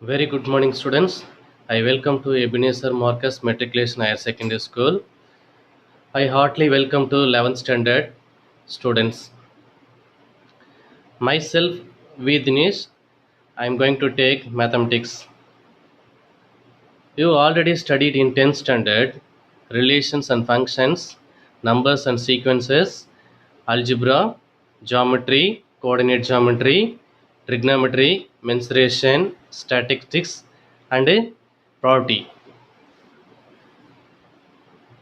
Very good morning, students. I welcome to Ebenezer Marcus Matriculation Higher Secondary School. I heartily welcome to 11th standard students. Myself, V. Dinesh. I am going to take mathematics. You already studied in 10th standard relations and functions, numbers and sequences, algebra, geometry, coordinate geometry, trigonometry, mensuration, statistics, and probability.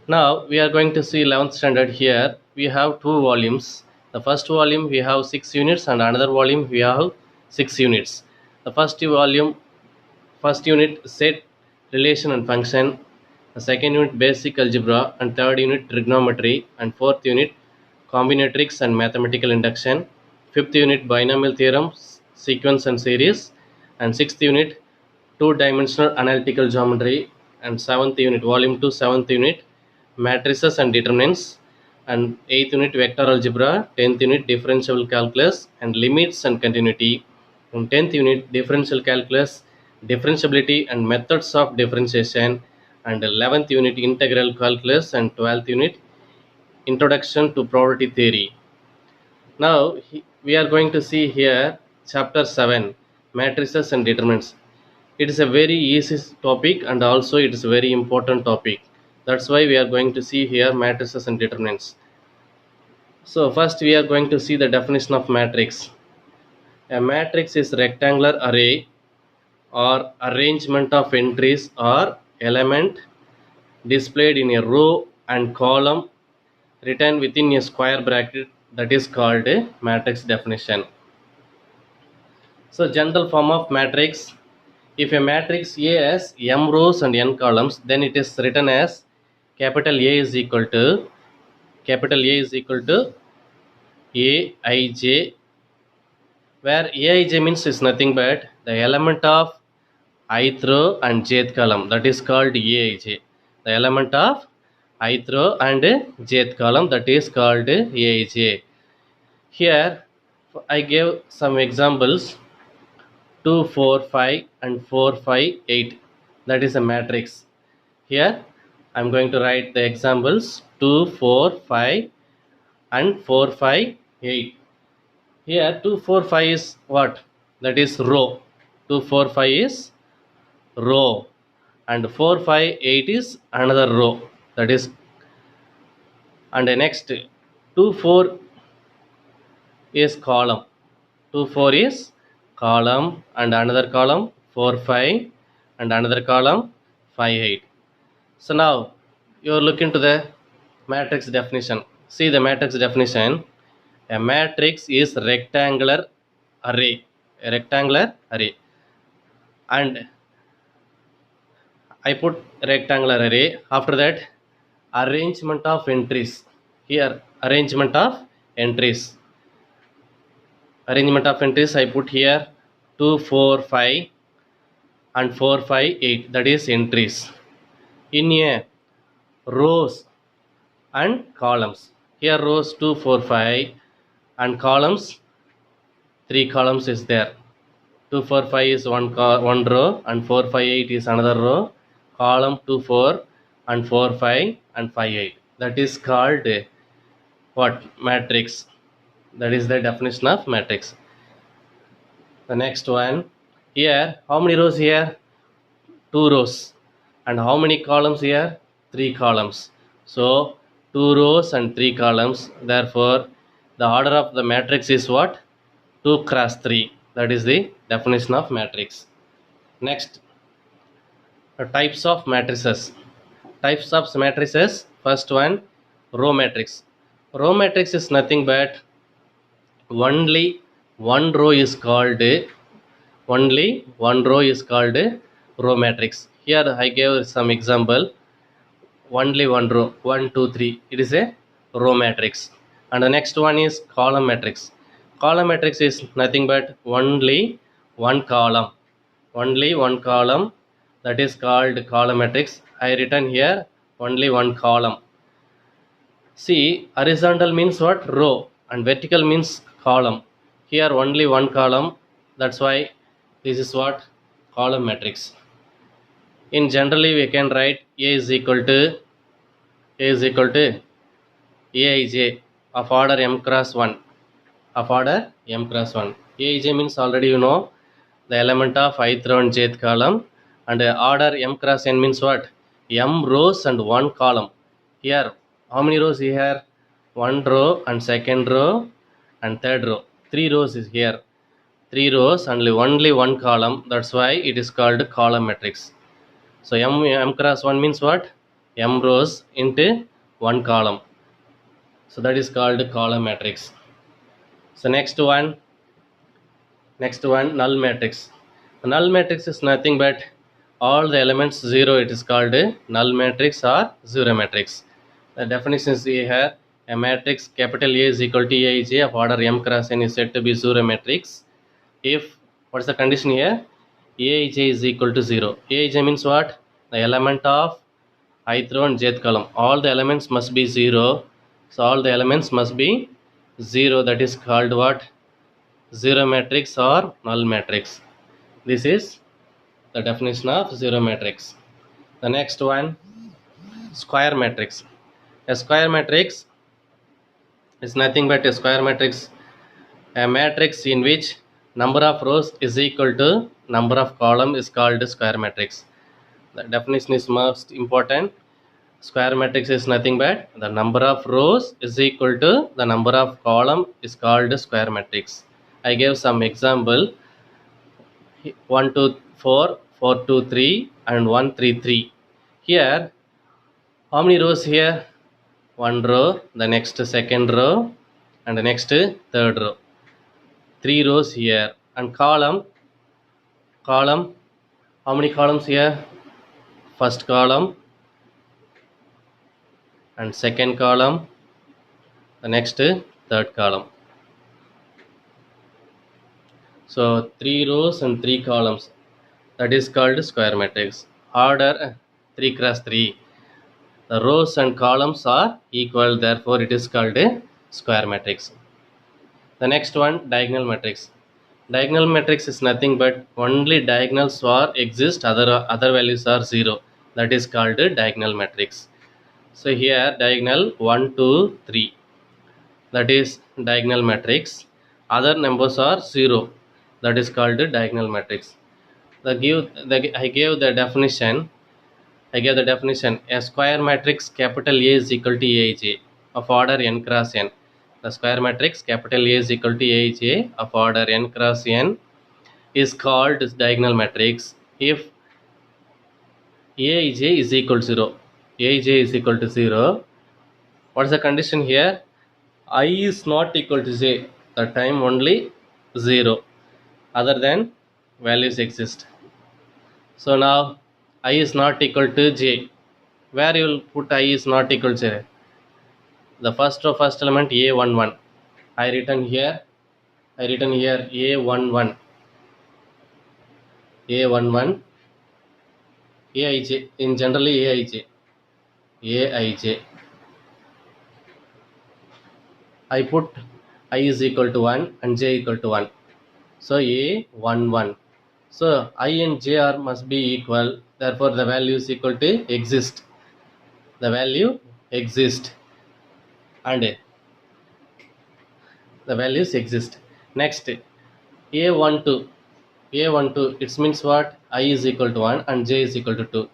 Now we are going to see 11th standard here. We have two volumes. The first volume we have 6 units and another volume we have 6 units. The first unit set, relation and function. The second unit basic algebra and third unit trigonometry and fourth unit combinatorics and mathematical induction. Fifth unit binomial theorems, sequence and series, and sixth unit two-dimensional analytical geometry, and seventh unit volume 2 seventh unit matrices and determinants, and eighth unit vector algebra, 10th unit differential calculus and limits and continuity, and 10th unit differential calculus, differentiability and methods of differentiation, and 11th unit integral calculus, and 12th unit introduction to probability theory. Now we are going to see here chapter 7, matrices and determinants. It is a very easy topic and also it is a very important topic. That's why we are going to see here matrices and determinants. So first we are going to see the definition of matrix. A matrix is rectangular array or arrangement of entries or element displayed in a row and column written within a square bracket, that is called a matrix definition. So general form of matrix: if a matrix A has m rows and n columns, then it is written as capital A is equal to Aij, where Aij means is nothing but the element of ith row and jth column, that is called Aij. The element of ith row and jth column, that is called Aij. Here I gave some examples: 2, 4, 5 and 4, 5, 8. That is a matrix. Here I am going to write the examples: 2, 4, 5 and 4, 5, 8. Here 2, 4, 5 is what? That is row. 2, 4, 5 is row, and 4, 5, 8 is another row. That is, and the next 2, 4 is column. 2, 4 is column, and another column 4, 5 and another column 5, 8. So now you are looking to the matrix definition. See the matrix definition. A matrix is rectangular array. A rectangular array. And I put rectangular array. After that, arrangement of entries. Here, arrangement of entries. Arrangement of entries I put here 2, 4, 5 and 4, 5, 8. That is entries. In a rows and columns. Here rows 2, 4, 5 and columns 3 columns is there. 2, 4, 5 is one row and 4, 5, 8 is another row. Column 2, 4 and 4, 5 and 5, 8. That is called what? Matrix. That is the definition of matrix. The next one, here how many rows here? 2 rows. And how many columns here? 3 columns. So 2 rows and 3 columns. Therefore the order of the matrix is what? 2 cross 3. That is the definition of matrix. Next, the types of matrices. Types of matrices. First one, row matrix. Row matrix is nothing but only one row is called row matrix. Here I gave some example. Only one row, 1, 2, 3. It is a row matrix. And the next one is column matrix. Column matrix is nothing but only one column. Only one column. That is called column matrix. I written here only one column. See, horizontal means what? Row, and vertical means column. Here only one column. That's why this is what? column matrix. In generally we can write A is equal to Aij of order m cross 1, of order m cross 1. Aij means already you know the element of ith row and jth column, and order m cross n means what? M rows and one column. Here how many rows here? One row and second row and third row. Three rows is here. Three rows and only one column. That's why it is called column matrix. So m cross 1 means what? M rows into one column. So that is called column matrix. So next one, null matrix. The null matrix is nothing but all the elements 0. It is called null matrix or zero matrix. The definition is here: a matrix capital A is equal to Aij of order m cross n is said to be zero matrix if, what is the condition here? Aij is equal to 0. Aij means what? The element of ith row and jth column. All the elements must be 0. So all the elements must be 0. That is called what? Zero matrix or null matrix. This is the definition of zero matrix. The next one, square matrix. A square matrix is nothing but a square matrix, a matrix in which number of rows is equal to number of column is called square matrix. The definition is most important. Square matrix is nothing but the number of rows is equal to the number of column is called square matrix. I gave some example: 1 2 4, 4 2 3 and 1 3 3. Here how many rows here? One row, the next second row and the next third row. Three rows here. And column, how many columns here? First column and second column, the next third column. So three rows and three columns, that is called square matrix. Order 3 cross 3. The rows and columns are equal, therefore it is called a square matrix. The next one, diagonal matrix. Diagonal matrix is nothing but only diagonals are exist, other values are 0. That is called a diagonal matrix. So here diagonal 1 2 3, that is diagonal matrix. Other numbers are 0. That is called a diagonal matrix. I gave the definition. A square matrix capital A is equal to Aij of order n cross n. The square matrix capital A is equal to Aij of order n cross n is called diagonal matrix if Aij is equal to 0. Aij is equal to 0. What is the condition here? I is not equal to j. The time only 0. Other than values exist. So now I is not equal to j. Where you will put I is not equal to j? The first element A11. I written here A11. A11 Aij, in generally Aij. I put I is equal to 1 and j equal to 1. So A11. So I and j are must be equal, therefore the value is equal to exist. The value exist and the values exist. Next A12. It means what? I is equal to 1 and j is equal to 2.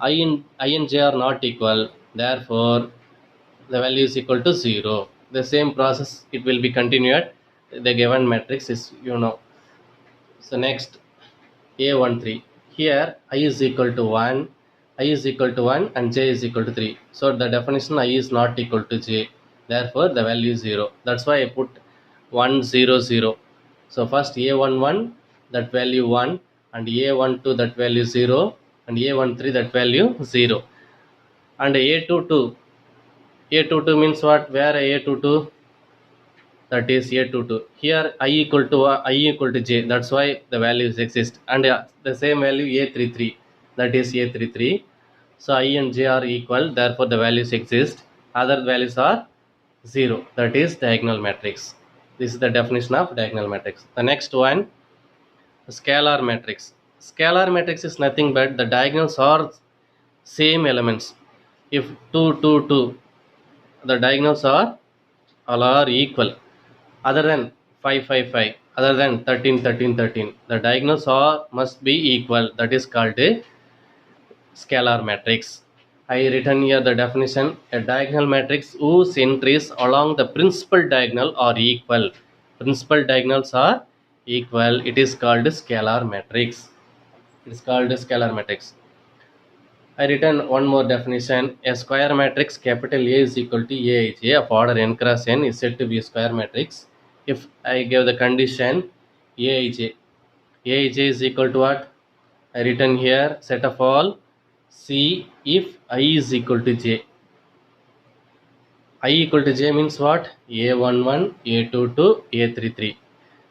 I and j are not equal, therefore the value is equal to 0. The same process it will be continued. The given matrix is So next A13. Here I is equal to 1 and j is equal to 3. So the definition I is not equal to j, therefore the value is 0. That's why I put 1 0 0. So first A11 that value 1 and A12 that value 0 and A13 that value 0. And A22 means what? Where A22? That is A22. Here I equal to j, that's why the values exist. And the same value A33, that is A33. So I and j are equal, therefore the values exist. Other values are 0. That is diagonal matrix. This is the definition of diagonal matrix. The next one, scalar matrix. scalar matrix is nothing but the diagonals are same elements. If 2 2 2, the diagonals are all are equal. Other than 5 5 5, other than 13 13 13, the diagonals are must be equal. That is called a scalar matrix. I written here the definition: a diagonal matrix whose entries along the principal diagonal are equal. Principal diagonals are equal. It is called scalar matrix. It is called scalar matrix. I written one more definition. A square matrix capital A is equal to Aij of order n cross n is said to be a square matrix if I give the condition Aij. Aij is equal to what? I written here set of all C if I is equal to J. I equal to J means what? A11, A22, A33.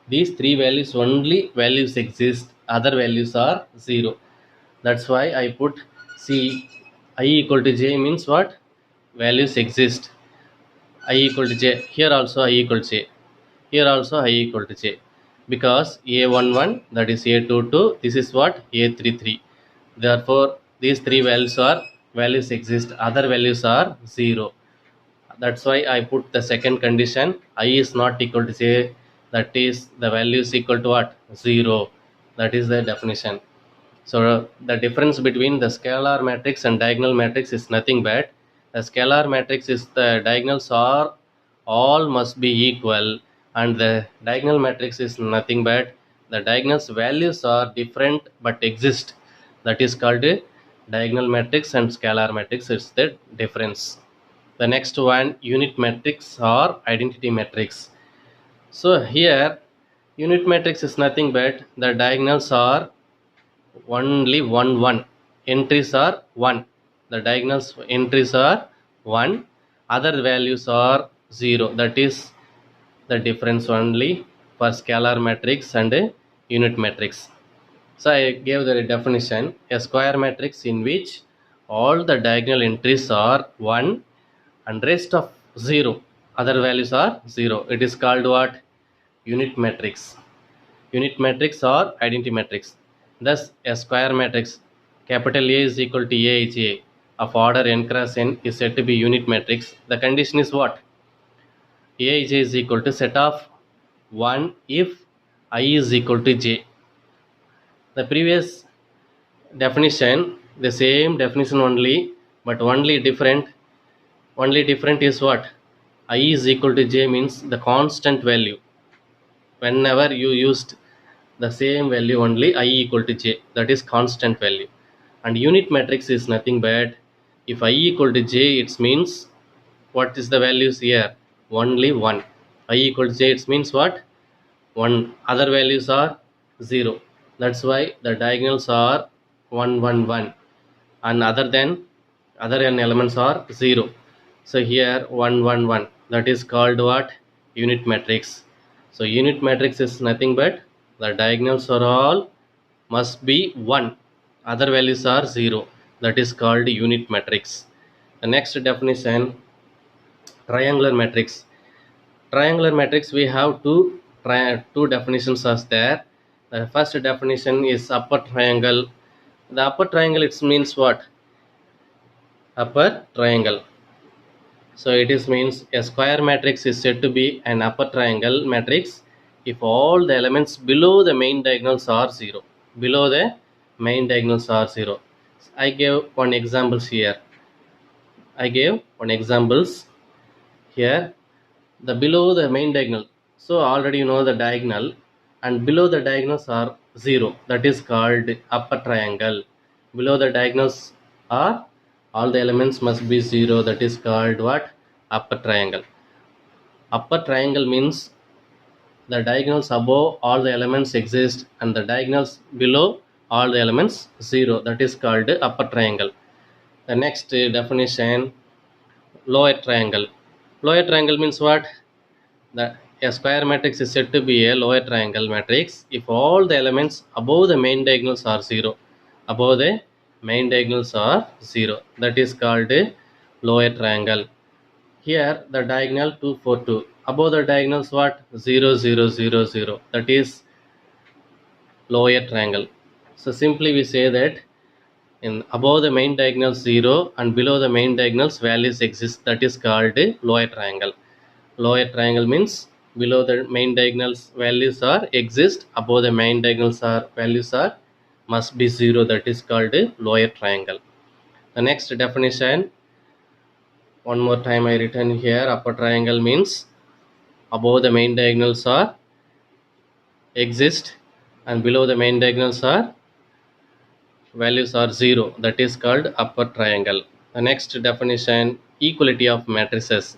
These three values only values exist. Other values are 0. That's why I put C. I equal to J means what? Values exist. I equal to J. Here also I equal to J. Here also I equal to J. Because A11, that is A22, this is what? A33. Therefore, these three values exist. Other values are 0. That's why I put the second condition. I is not equal to J. That is the value is equal to what? 0. That is the definition. So the difference between the scalar matrix and diagonal matrix is nothing but the scalar matrix is the diagonals are all must be equal, and the diagonal matrix is nothing but the diagonals values are different but exist. That is called a diagonal matrix, and scalar matrix is the difference. The next one, unit matrix or identity matrix. So here unit matrix is nothing but the diagonals are only 1 entries are 1, the diagonals entries are 1, other values are 0. That is the difference only for scalar matrix and a unit matrix. So I gave the definition: a square matrix in which all the diagonal entries are 1 and rest of 0, other values are 0. It is called what? Unit matrix. Unit matrix or identity matrix. Thus, a square matrix capital A is equal to Aij of order n cross n is said to be unit matrix. The condition is what? Aij is equal to set of 1 if I is equal to j. The previous definition, the same definition only, but only different. Only different is what? I is equal to j means the constant value. Whenever you used the same value only, I equal to j, that is constant value. And unit matrix is nothing but if I equal to j, it means what is the values here? Only 1. I equal to j, it means what? 1, other values are 0. That's why the diagonals are 1 1 1, and other n elements are 0. So here 1 1 1, that is called what? Unit matrix. So unit matrix is nothing but the diagonals are all must be 1, other values are 0. That is called unit matrix. The next definition, triangular matrix. Triangular matrix, we have two definitions as there. The first definition is upper triangle. The upper triangle, it means what? Upper triangle. So it is means a square matrix is said to be an upper triangle matrix if all the elements below the main diagonals are 0. Below the main diagonals are 0. I gave one examples here. I gave one examples here. The below the main diagonal. So already you know the diagonal, and below the diagonals are 0. That is called upper triangle. Below the diagonals are all the elements must be 0. That is called what? Upper triangle. Upper triangle means the diagonals above all the elements exist and the diagonals below all the elements 0. That is called upper triangle. The next definition, lower triangle. Lower triangle means what? A square matrix is said to be a lower triangle matrix if all the elements above the main diagonals are 0. Above the main diagonals are 0. That is called a lower triangle. Here the diagonal 2 4 2. Above the diagonals what? 0 0 0 0. That is lower triangle. So simply we say that in above the main diagonal 0 and below the main diagonals values exist, that is called a lower triangle. Lower triangle means below the main diagonals values are exist, above the main diagonals are values are must be 0, that is called a lower triangle. The next definition, one more time I written here, upper triangle means above the main diagonals are exist and below the main diagonals are values are 0, that is called upper triangle. The next definition, equality of matrices.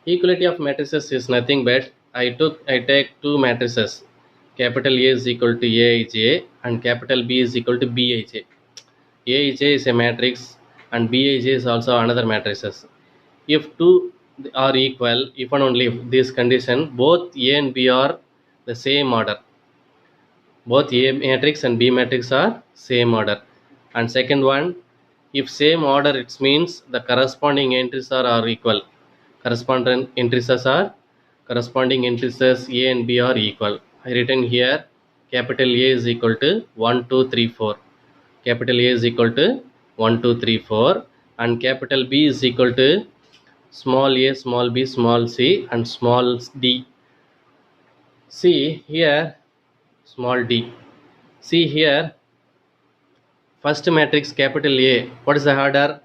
Equality of matrices is nothing but I take two matrices, capital A is equal to Aij and capital B is equal to Bij. Aij is a matrix and Bij is also another matrices. If two are equal, if and only if this condition, both A and B are the same order, both A matrix and B matrix are same order. And second one, if same order, it means the corresponding entries are equal. Corresponding entries A and B are equal. I written here capital A is equal to 1 2 3 4. Capital A is equal to 1 2 3 4 and capital B is equal to small a, small b, small c and small d. See here small d. See here first matrix capital A. What is the order?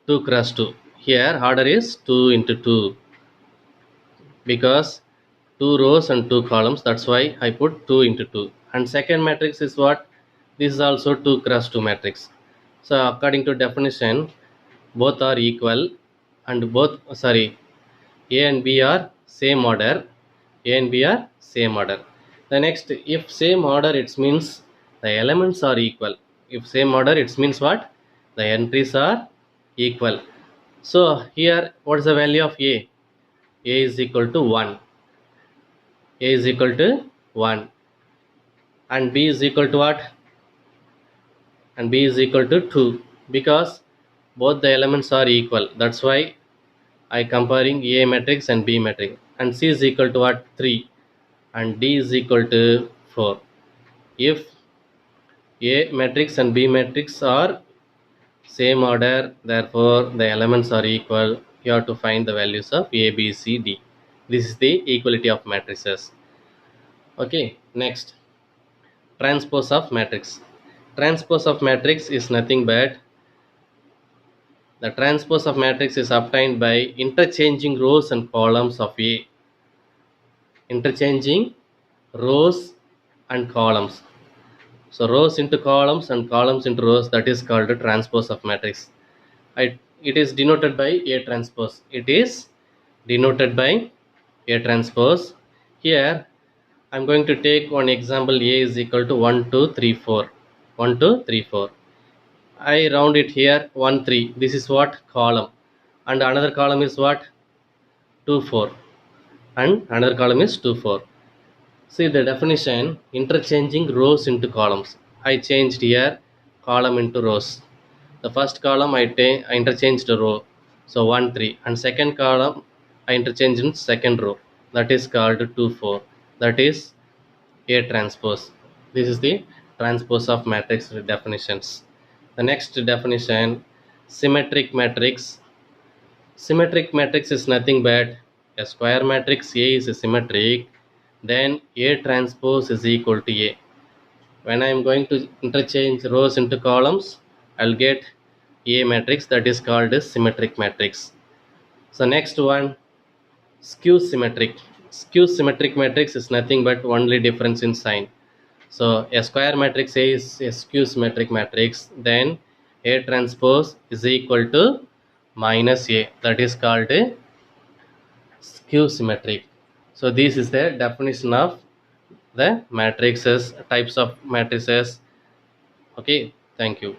2 cross 2. Here order is 2 into 2 because 2 rows and 2 columns, that's why I put 2 into 2. And second matrix is what? This is also 2 cross 2 matrix. So according to definition, both are equal and both A and B are same order. A and B are same order. The next, if same order, it means the elements are equal. If same order, it means what? The entries are equal. So here, what is the value of A? A is equal to 1. A is equal to 1. And B is equal to what? And B is equal to 2. Because both the elements are equal. That's why I comparing A matrix and B matrix. And C is equal to what? 3. And D is equal to 4. If A matrix and B matrix are same order, therefore the elements are equal, you have to find the values of A, B, C, D. This is the equality of matrices. Okay, next, transpose of matrix. Transpose of matrix is nothing but the transpose of matrix is obtained by interchanging rows and columns of A. Interchanging rows and columns. So rows into columns and columns into rows, that is called a transpose of matrix. It is denoted by A transpose. It is denoted by A transpose. Here I am going to take one example. A is equal to 1 2 3 4. 1 2 3 4. I round it here 1 3. This is what? Column. And another column is what? 2 4. And another column is 2 4. See the definition, interchanging rows into columns. I changed here column into rows. The first column I interchanged a row. So 1 3. And second column I interchanged in second row. That is called 2 4. That is A transpose. This is the transpose of matrix definitions. The next definition, symmetric matrix. Symmetric matrix is nothing but a square matrix A is symmetric, then A transpose is equal to A. When I am going to interchange rows into columns, I'll get A matrix, that is called a symmetric matrix. So next one, skew symmetric. Skew symmetric matrix is nothing but only difference in sign. So a square matrix A is a skew symmetric matrix, then A transpose is equal to minus A, that is called a skew symmetric. So this is the definition of the matrices, types of matrices. Okay, thank you.